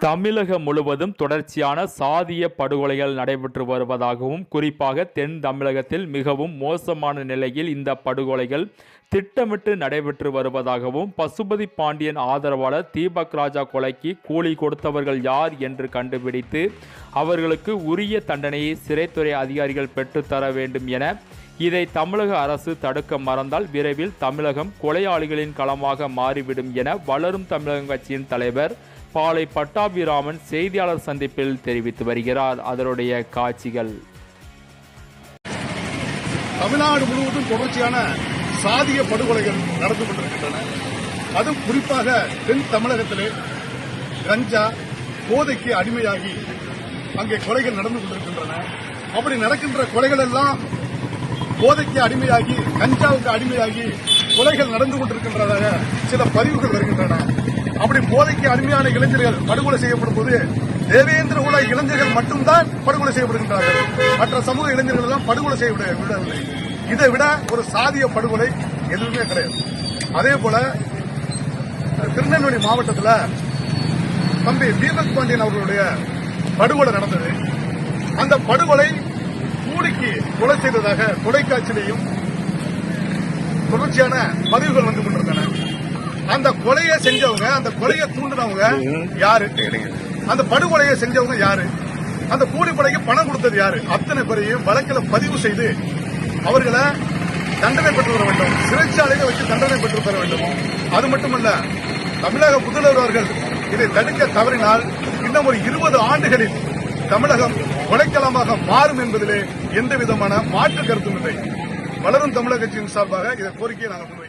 தமிழகம் முழுவதும் தொடர்ச்சியான சாதிய படுகொலைகள் நடைபெற்று வருவதாகவும், குறிப்பாக தென் தமிழகத்தில் மிகவும் மோசமான நிலையில் இந்த படுகொலைகள் திட்டமிட்டு நடைபெற்று வருவதாகவும், பசுபதி பாண்டியன் ஆதரவாளர் தீபக் ராஜா கொலைக்கு கூலி கொடுத்தவர்கள் யார் என்று கண்டுபிடித்து அவர்களுக்கு உரிய தண்டனையை சிறைத்துறை அதிகாரிகள் பெற்றுத்தர வேண்டும் என, இதை தமிழக அரசு தடுக்க மறந்தால் விரைவில் தமிழகம் கொலையாளிகளின் களமாக மாறிவிடும் என வளரும் தமிழகம் கட்சியின் தலைவர் பாளை பட்டாபிராமன் செய்தியாளர் சந்திப்பில் தெரிவித்து வருகிறார். அதனுடைய காட்சிகள். தமிழ்நாடு முழுவதும் தொடர்ச்சியான சாதிய படுகொலைகள் நடந்து கொண்டிருக்கின்றன. அதுவும் குறிப்பாக தென் தமிழகத்திலே கஞ்சா போதைக்கு அடிமையாகி அங்கே கொலைகள் நடந்து கொண்டிருக்கின்றன. அப்படி நடக்கின்ற கொலைகள் எல்லாம் போதைக்கு அடிமையாகி, கஞ்சாவுக்கு அடிமையாகி கொலைகள் நடந்து கொண்டிருக்கின்றதாக சில பதிவுகள் வருகின்றன. அப்படி போதைக்கு அடிமையான இளைஞர்கள் படுகொலை செய்யப்படும் போது தேவேந்திர குல இளைஞர்கள் மட்டும்தான் படுகொலை செய்யப்படுகின்றார்கள். மற்ற சமூக இளைஞர்கள் எல்லாம் படுகொலை செய்யவிடவில்லை. இதை விட ஒரு சாதிய படுகொலை எதுவுமே கிடையாது. அதே போல திருநெல்வேலி மாவட்டத்தில் தம்பி தீபக் பாண்டியன் அவர்களுடைய படுகொலை நடந்தது. அந்த படுகொலை கூலிக்கு கொலை செய்ததாக தொலைக்காட்சியிலையும் தொடர்ச்சியான பதிவுகள் வந்து கொண்டிருந்தன. அந்த கொலையை செஞ்சவங்க, அந்த கொலையை தூண்டினவங்க யாரு, அந்த படுகொலையை செஞ்சவங்க யாரு, அந்த கூலிப்படைக்கு பணம் கொடுத்தது யாரு, அத்தனை பேரையும் வழக்கில் பதிவு செய்து அவர்களை தண்டனை பெற்று வர வேண்டும். சிறைச்சாலையை வச்சு தண்டனை பெற்று தர வேண்டும். அது மட்டுமல்ல, தமிழக முதல்வர்கள் இதை தடுக்க தவறினால் இன்னும் ஒரு 20 ஆண்டுகளில் தமிழகம் கொலைக்களமாக மாறும் என்பதிலே எந்த விதமான மாற்று கருத்தும் இல்லை. வளரும் தமிழக கட்சியின் சார்பாக இதை கோரிக்கையை நாங்கள்